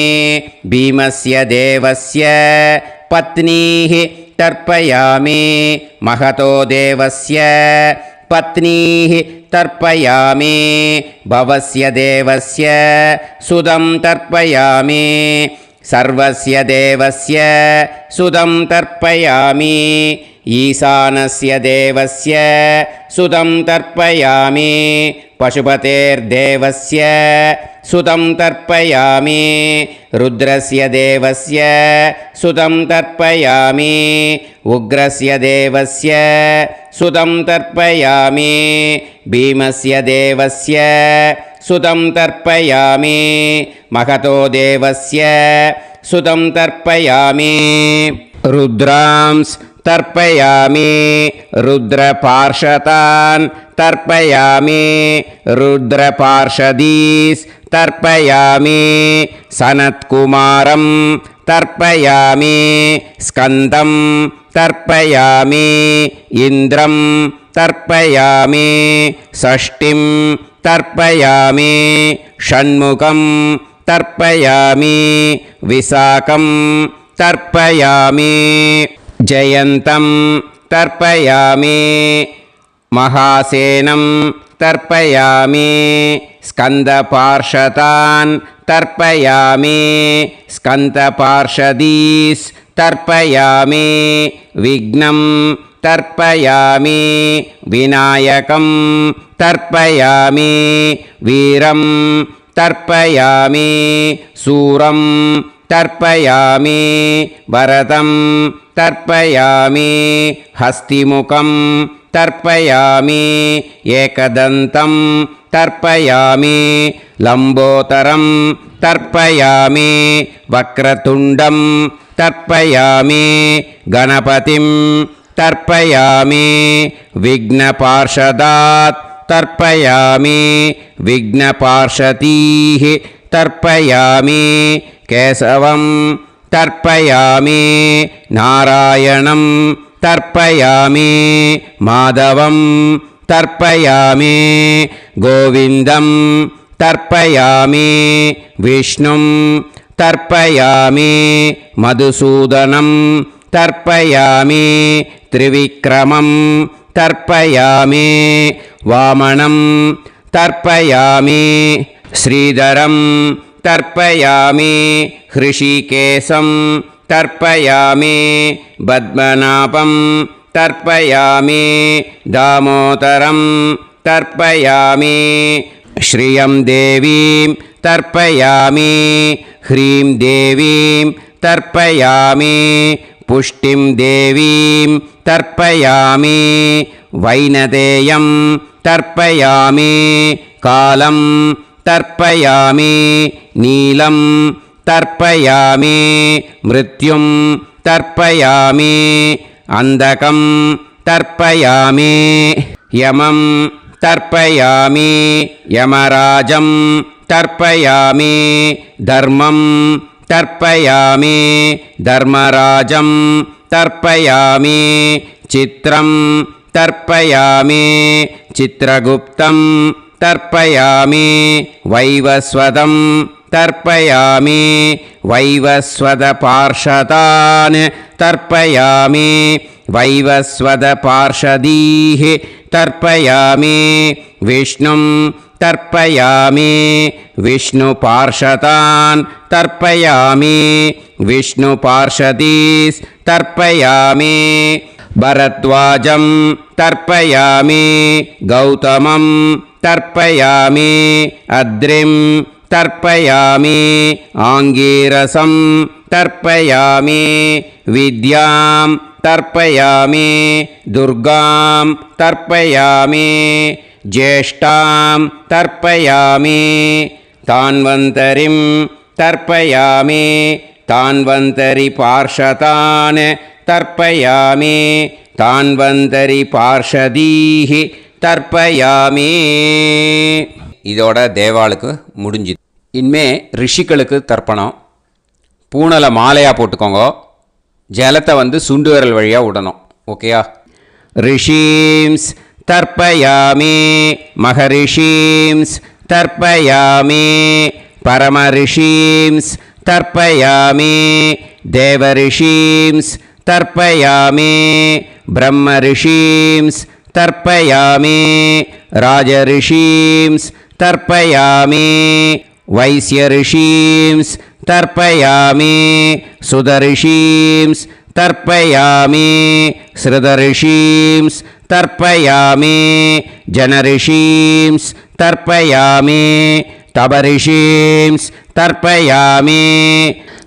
Speaker 1: भीमस्य देवस्य पत्नीः तर्पयामि महतो देवस्य पत्नीः तर्पयामि भवस्य देवस्य सुतं तर्पयामि सर्वस्य देवस्य सुतं तर्पयामि ईशानस्य देवस्य सुतं तर्पयामि पशुपतेर्देवस्य सुतं तर्पयामि रुद्रस्य देवस्य सुतं तर्पयामि उग्रस्य देवस्य सुतं तर्पयामि भीमस्य देवस्य सुतं तर्पयामि महतो देवस्य सुतं तर्पयामि रुद्रांस् तर्पयामि रुद्रपार्षदान् तर्पयामि रुद्रपार्षदीस् तर्पयामि सनत्कुमारं तर्पयामि स्कन्दं तर्पयामि इन्द्रं तर्पयामि षष्टिं तर्पयामि षण्मुखं तर्पयामि विशाखं तर्पयामि जयन्तं तर्पयामि महासेनं तर्पयामि स्कन्दपार्षदान् तर्पयामि स्कन्दपार्षदीस् तर्पयामि विघ्नं तर्पयामि विनायकं तर्पयामि वीरं तर्पयामि सूरं तर्पयामि वरदं तर्पयामि हस्तिमुखं तर्पयामि एकदन्तं तर्पयामि लम्बोदरं तर्पयामि वक्रतुण्डं तर्पयामि गणपतिं तर्पयामि विघ्नपार्षदात् तर्पयामि विघ्नपार्षदीः तर्पयामि केशवं तर्पयामि नारायणं तर्पयामि माधवं तर्पयामि गोविन्दं तर्पयामि विष्णुं तर्पयामि मधुसूदनं तर्पयामि त्रिविक्रमं तर्पयामि वामनं तर्पयामि श्रीधरं तर्पयामि हृषिकेशं तर्पयामि पद्मनाभं तर्पयामि दामोदरं तर्पयामि श्रियं देवीं तर्पयामि ह्रीं देवीं तर्पयामि पुष्टिं देवीं तर्पयामि वैनदेयं तर्पयामि कालं तर्पयामि नीलं तर्पयामि मृत्युं तर्पयामि अन्धकं तर्पयामि यमं तर्पयामि यमराजं तर्पयामि धर्मं तर्पयामि धर्मराजं तर्पयामि चित्रं तर्पयामि चित्रगुप्तं तर्पयामि वैवस्वतं तर्पयामि वैवस्वतपार्षदान् तर्पयामि वैवस्वतपार्षदीः तर्पयामि विष्णुं तर्पयामि विष्णुपार्षदान् तर्पयामि विष्णुपार्षदीस् तर्पयामि भरद्वाजं तर्पयामि गौतमं तर्पयामि अद्रिं तर्पयामि आङ्गीरसं तर्पयामि विद्यां तर्पयामि दुर्गां तर्पयामि ज्येष्ठां तर्पयामि तान्वन्तरिं तर्पयामि तान्वन्तरिपार्षदान् तर्पयामि तान्वन्तरिपार्षदीः தர்ப்பயாமி. இதோட தேவாளுக்கு முடிஞ்சுது. இனிமே ரிஷிகளுக்கு தர்ப்பணம். பூனலை மாலையாக போட்டுக்கோங்க. ஜலத்தை சுண்டு விரல் வழியாக விடணும். ஓகேயா? ரிஷீம்ஸ் தர்ப்பயாமி, மகரிஷீம்ஸ் தர்ப்பயாமி, பரமரிஷீம்ஸ் தர்ப்பயாமி, தேவரிஷீம்ஸ் தர்ப்பயாமி, பிரம்மரிஷீம்ஸ் तर्पयामि, राजऋषींस् तर्पयामि, वैश्यऋषींस् तर्पयामि, सुदऋषींस् तर्पयामि, श्रुतऋषींस् तर्पयामि, जनऋषींस् तर्पयामि, तपऋषींस् तर्पयामि,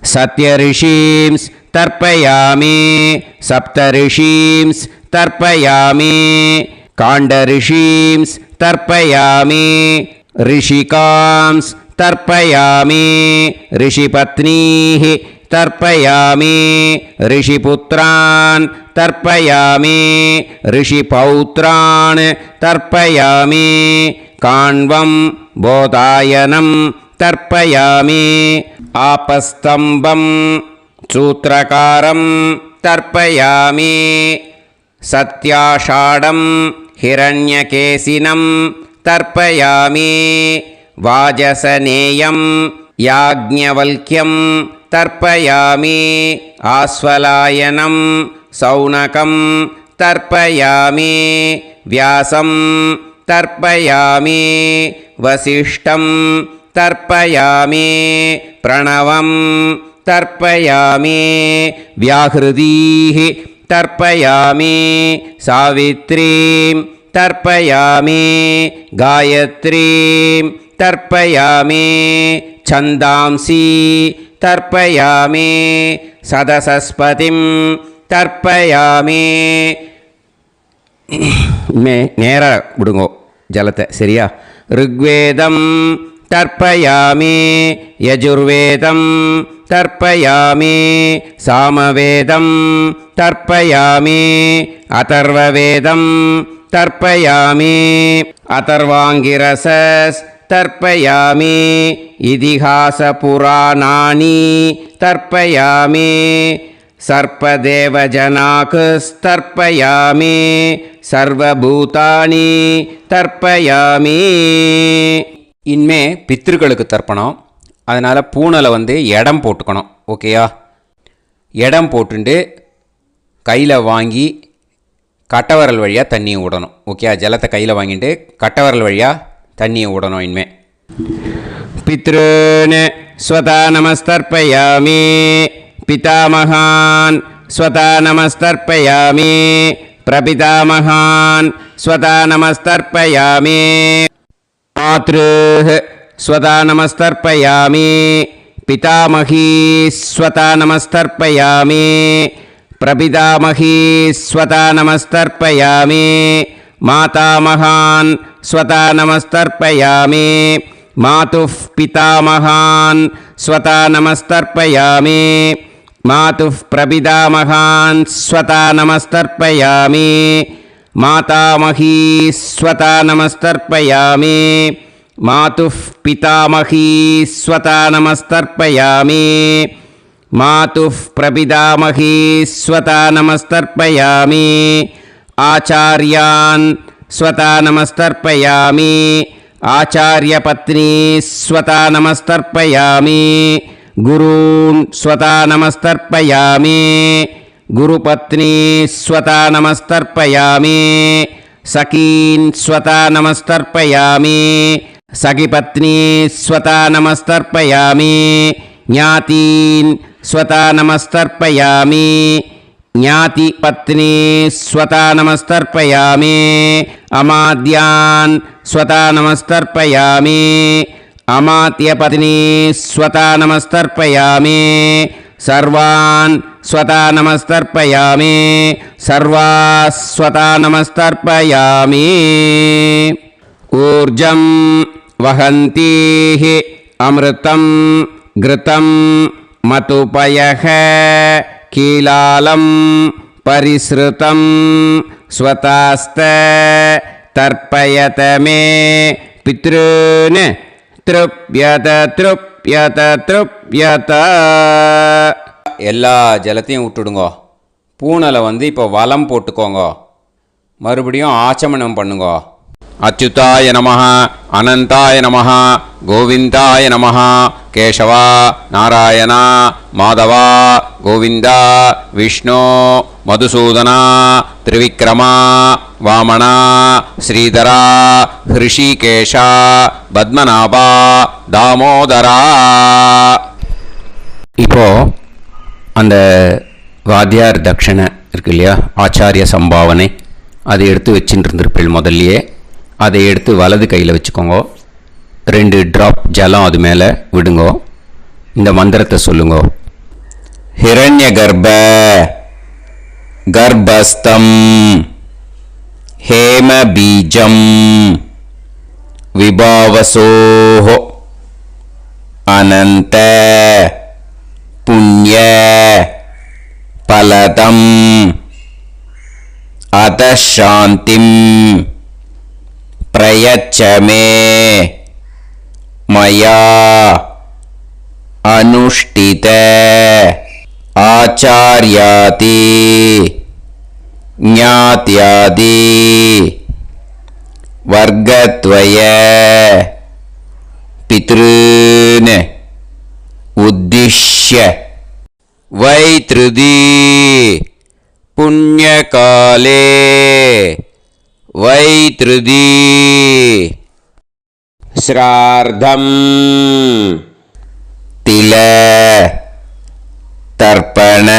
Speaker 1: सत्यऋषींस् तर्पयामि, सप्तऋषींस् तर्पयामि, काण्डऋषींस् तर्पयामि, ऋषिकांस् तर्पयामि, ऋषिपत्नीः तर्पयामि ऋषिपुत्रान् तर्पयामि ऋषिपौत्रान् तर्पयामि काण्वं बोधायनं तर्पयामि आपस्तम्भं सूत्रकारं तर्पयामि सत्याषाढं हिरण्यकेशिनं तर्पयामि वाजसनेयं याज्ञवल्क्यं तर्पयामि आस्वलायनं सौनकं तर्पयामि व्यासं तर्पयामि वसिष्ठं तर्पयामि प्रणवं तर्पयामि व्याहृतीः तर्पयामि सावित्रीं तर्पयामि गायत्रीं तर्पयामि छन्दांसि तर्पयामि सदसस्पतिं तर्पयामि நேரா விடுங்கோ ஜலத்தை சரியா ऋग्वेदं तर्पयामि यजुर्वेदं तर्पयामि सामवेदं तर्पयामि अथर्ववेदं तर्पयामि अथर्वाङ्गिरसस् तर्पयामि इतिहासपुराणानि तर्पयामि सर्पदेवजनाकस्तर्पयामि सर्वभूतानि तर्पयामि இனிமே பித்திருக்களுக்கு தர்ப்பணம். அதனால் பூனலை இடம் போட்டுக்கணும். ஓகேயா? இடம் போட்டுண்டு கையில் வாங்கி கட்டவரல் வழியாக தண்ணியை விடணும். ஓகேயா? ஜலத்தை கையில் வாங்கிட்டு கட்டவரல் வழியாக தண்ணியை விடணும். இனிமே பித்ருன் ஸ்வதா நமஸ்தர்ப்பயாமி பிதாமகான் ஸ்வதா நமஸ்தர்ப்பயாமி பிரபிதாமகான் ஸ்வதா நமஸ்தர்ப்பயாமி मातृः स्वता नमस्तर्पयामि पितामही स्वता नमस्तर्पयामि प्रपितामही स्वता नमस्तर्पयामि मातामहान् स्वता नमस्तर्पयामि मातुः पितामहान् स्वता नमस्तर्पयामि मातुः प्रपितामहान् स्वता नमस्तर्पयामि मातामही स्वता नमस्तर्पयामि मातुः पितामही स्वता नमस्तर्पयामि मातुः प्रपितामही स्वता नमस्तर्पयामि आचार्यान् स्वता नमस्तर्पयामि आचार्यपत्नी स्वता नमस्तर्पयामि गुरून् स्वता नमस्तर्पयामि गुरुपत्नी स्वता नमस्तर्पयामि सखीन् स्वता नमस्तर्पयामि सखिपत्नी स्वता नमस्तर्पयामि ज्ञातीन् स्वता नमस्तर्पयामि ज्ञातिपत्नी स्वता नमस्तर्पयामि अमाद्यान् स्वता नमस्तर्पयामि अमात्यपत्नी स्वता नमस्तर्पयामि सर्वान् स्वता नमस्तर्पयामि सर्वास्वता नमस्तर्पयामि ऊर्जं वहन्तीः अमृतं घृतं मतुपयः कीलालं परिसृतं स्वतास्त तर्पयत मे पितॄन् तृप्यत तृप्यत तृप्यत எல்லா ஜலத்தையும் விட்டுடுங்கோ. பூனலை இப்போ வலம் போட்டுக்கோங்க. மறுபடியும் ஆச்சமனம் பண்ணுங்கோ. அச்சுதாய நமஹ அனந்தாய நமஹ கோவிந்தாய நமஹ கேசவா நாராயணா மாதவா கோவிந்தா விஷ்ணு மதுசூதனா திரிவிக்ரமா வாமனா ஸ்ரீதரா ஹிருஷிகேஷா பத்மநாபா தாமோதரா. இப்போ அந்த வாத்தியார் தட்சணை இருக்கு இல்லையா, ஆச்சாரிய சம்பாவனை, அதை எடுத்து வச்சுட்டு இருந்திருப்பேள் முதல்லையே. அதை எடுத்து வலது கையில் வச்சுக்கோங்க. 2 ட்ராப் ஜலம் அது மேலே விடுங்கோ. இந்த மந்திரத்தை சொல்லுங்கோ. ஹிரண்ய கர்ப்ப கர்ப்பஸ்தம் ஹேம பீஜம் விபாவசோஹோ அனந்த புண்ணிய பலதம் அதசாந்திம் பிரயச்சமே மயா அனுஷ்டித ஆச்சார்யாதி ஞாத்யாதி வர்க்கத்வய பித்ருன் உத்திஷ்ய வைத்ருதி புண்ணியகாலே வைத்ருதி ஸ்ரார்த்தம் தில தர்ப்பண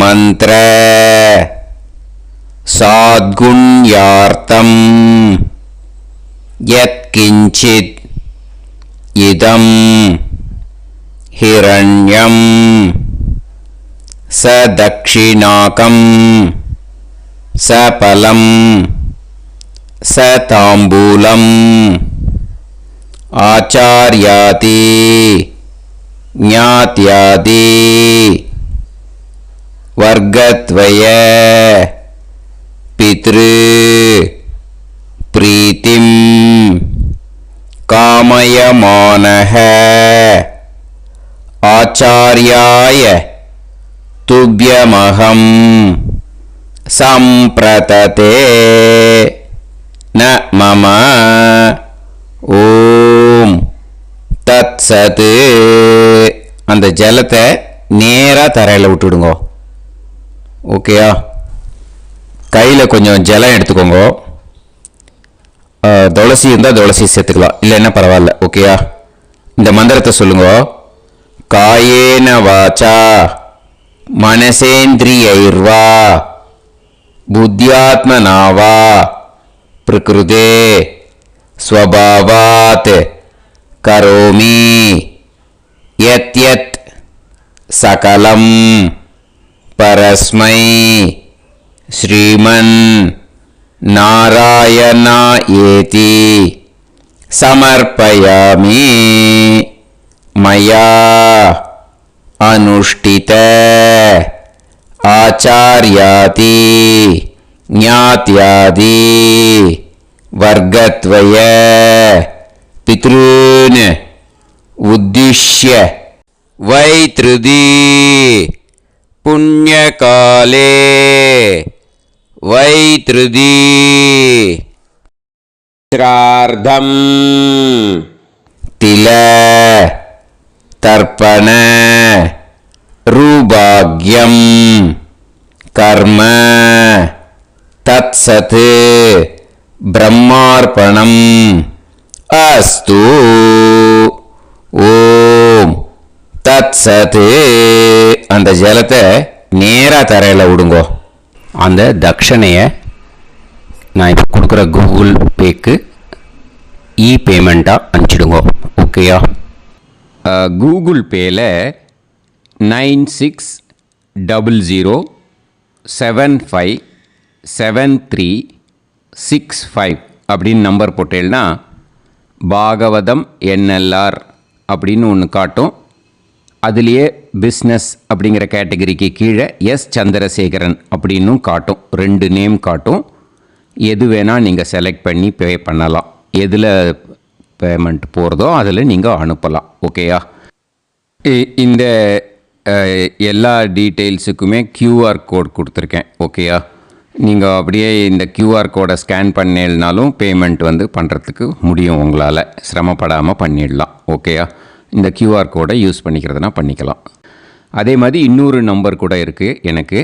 Speaker 1: மந்திர சாத்குண்யார்த்தம் யத்கிஞ்சித் இதம் ஹிரண்யம் சதக்ஷிணாகம் சபலம் சதாம்பூலம் ஆச்சார்யாதி ஞாத்யாதி வர்க்கத்வய பித்ரு பிரீத்திம் காமயமானஹ ஆச்சார்யாய துப்யமஹம் சம்பிரததே ந மம ஓம் தத்சத். அந்த ஜலத்தை நேராக தரையில் விட்டுடுங்க. ஓகேயா? கையில் கொஞ்சம் ஜலம் எடுத்துக்கோங்க. துளசி இருந்தால் துளசி சேர்த்துக்கலாம், இல்லைன்னா பரவாயில்ல. ஓகேயா? இந்த மந்திரத்தை சொல்லுங்க. காயேன வாச்சா மனசேந்திரியைர்வா புத்தியாத்மனாவா பிரகிருதே ஸ்வபாவாத் கரோமி யத் யத் சகலம் பரஸ்மை ஸ்ரீமன் நாராயணா ஏதி சமர்ப்பயாமி மயா அனுஷ்டித ஆச்சார்யாதி ஞாத்யாதி வர்க்கத்வய பித்ருன் உத்திஷ்ய வைத்ருதி புண்ணியகாலே வைத்ருதி ஸ்ரார்த்தம் தில தர்ப்பண ரூபாக்யம் கர்ம தத்சத் பிரம்மார்ப்பணம் அஸ்து. ஓம் தத்சத். அந்த ஜலத்தை நேராக தரையில் விடுங்கோ. அந்த தட்சணையை நான் இப்போ கொடுக்குற கூகுள் பேக்கு பேமெண்ட்டாக அனுப்பிச்சிடுங்க. ஓகேயா? கூகுள் பேயில் 9600757365 அப்படின்னு நம்பர் போட்டேன்னா பாகவதம் என்எல்ஆர் அப்படின்னு ஒன்று காட்டும். அதுலேயே பிஸ்னஸ் அப்படிங்கிற கேட்டகரிக்கு கீழே எஸ் சந்திரசேகரன் அப்படின்னும் காட்டும். 2 நேம் காட்டும். எது வேணால் நீங்கள் செலக்ட் பண்ணி பே பண்ணலாம். எதில் பேமெண்ட் போகிறதோ அதில் நீங்கள் அனுப்பலாம். ஓகேயா? இந்த எல்லா டீட்டெயில்ஸுக்குமே QR கோட் கொடுத்துருக்கேன். ஓகேயா? நீங்கள் அப்படியே இந்த QR கோடை ஸ்கேன் பண்ணினாலும் பேமெண்ட் பண்ணுறதுக்கு முடியும். உங்களால் சிரமப்படாமல் பண்ணிடலாம். ஓகேயா? இந்த QR கோடை யூஸ் பண்ணிக்கிறதுனா பண்ணிக்கலாம். அதே மாதிரி இன்னொரு நம்பர் கூட இருக்குது எனக்கு,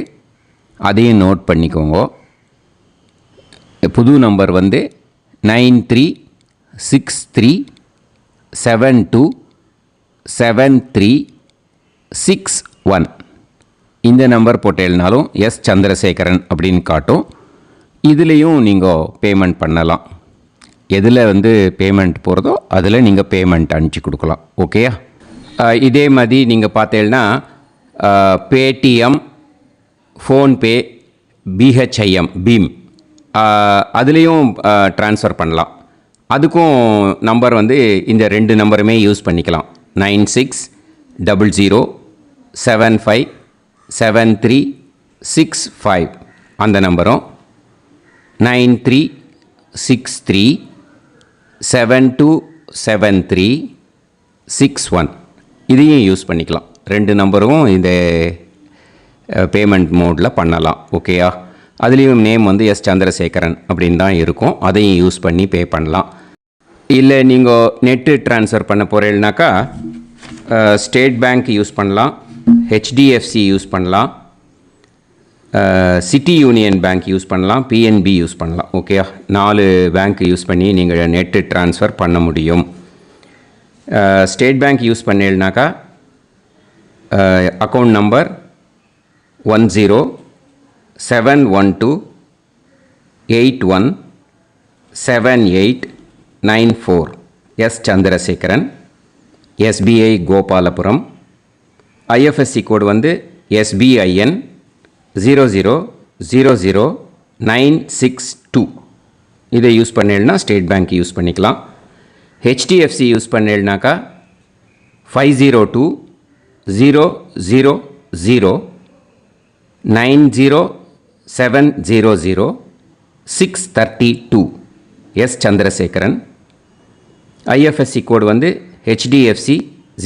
Speaker 1: அதையும் நோட் பண்ணிக்கோங்க. புது நம்பர் 9363727361. இந்த நம்பர் போட்டேன்னாலும் எஸ் சந்திரசேகரன் அப்படின்னு காட்டும். இதுலேயும் நீங்கள் பேமெண்ட் பண்ணலாம். எதில் பேமெண்ட் போகிறதோ அதில் நீங்கள் பேமெண்ட் அனுப்பிச்சி கொடுக்கலாம். ஓகேயா? இதே மாதிரி நீங்கள் பார்த்தேன்னா பேடிஎம், ஃபோன்பே, பிஹெச்ஐஎம், பீம் அதுலேயும் ட்ரான்ஸ்ஃபர் பண்ணலாம். அதுக்கும் நம்பர் இந்த 2 நம்பருமே யூஸ் பண்ணிக்கலாம். 96 00757365 அந்த நம்பரும் 9363727361 இதையும் யூஸ் பண்ணிக்கலாம். 2 நம்பரும் இந்த பேமெண்ட் மோடில் பண்ணலாம். ஓகேயா? அதுலேயும் நேம் வந்து எஸ் சந்திரசேகரன் அப்படின்னு தான் இருக்கும். அதையும் யூஸ் பண்ணி பே பண்ணலாம். இல்லை நீங்கள் நெட்டு ட்ரான்ஸ்ஃபர் பண்ண போகிறீங்கனாக்கா ஸ்டேட் பேங்க் யூஸ் பண்ணலாம், ஹெச்டிஎஃப்சி யூஸ் பண்ணலாம், சிட்டி யூனியன் பேங்க் யூஸ் பண்ணலாம், பிஎன்பி யூஸ் பண்ணலாம். ஓகேயா? 4 பேங்க் யூஸ் பண்ணி நீங்கள் நெட்டு ட்ரான்ஸ்ஃபர் பண்ண முடியும். ஸ்டேட் பேங்க் யூஸ் பண்ணீங்கனாக்கா account number 1071281789 S Chandrasekaran, SBI Gopalapuram. IFSC code வந்து SBIN 0000962. இதை யூஸ் பண்ணீங்கன்னா ஸ்டேட் பேங்க் யூஸ் பண்ணிக்கலாம். ஹெச்டிஎஃப்சி யூஸ் பண்ணீங்கனாக்கா 5020090700 எஸ் சந்திரசேகரன். ஐஎஃப்எஸ்சி கோடு வந்து HDFC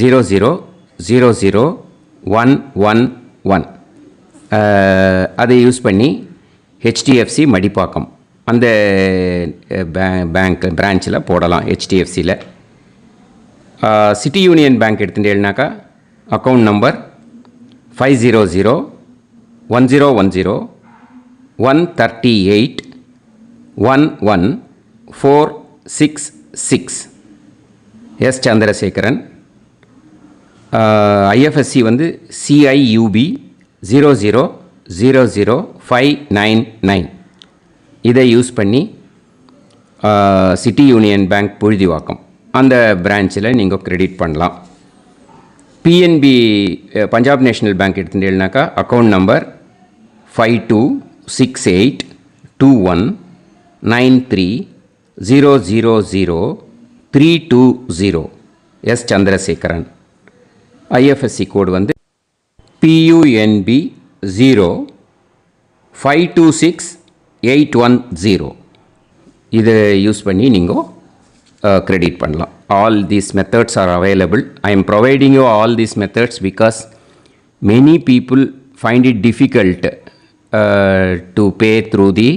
Speaker 1: 0000111. அதை யூஸ் பண்ணி HDFC மடிப்பாக்கம் அந்த பேங்க் பிரான்ச்சில் போடலாம். HDFCயில் சிட்டி யூனியன் பேங்க் எடுத்துட்டேன்னாக்கா account number 5001001381146 S Chandrasekaran. IFSC வந்து CIUB 0000599. இதை யூஸ் பண்ணி சிட்டி யூனியன் பேங்க் புழுதிவாக்கம் அந்த பிரான்ச்சில் நீங்கள் கிரெடிட் பண்ணலாம். பிஎன்பி பஞ்சாப் நேஷ்னல் பேங்க் எடுத்துட்டீங்கன்னாக்கா account number 52682193000320 S Chandrasekaran. IFSC code வந்து PUNB 0526810. இதை யூஸ் பண்ணி நீங்கள் கிரெடிட் பண்ணலாம். All these methods are available. I am providing you all these methods because many people find it difficult to pay through the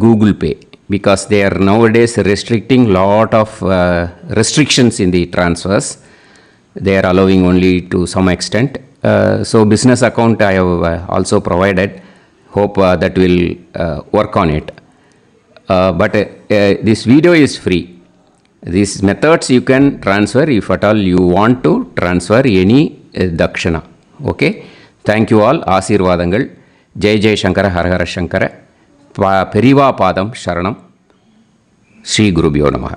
Speaker 1: Google Pay because they are nowadays restricting lot of restrictions in the transfers. They are allowing only to some extent. So business account I have also provided. Hope that will work on it. But this video is free. These methods you can transfer if at all you want to transfer any dakshana. Okay? Thank you all. ஆசீர்வாதங்கள். ஜெய் ஜெய் சங்கர ஹரஹர சங்கர. பெரிவா பாதம் சரணம். ஸ்ரீ குருபியோ நமः.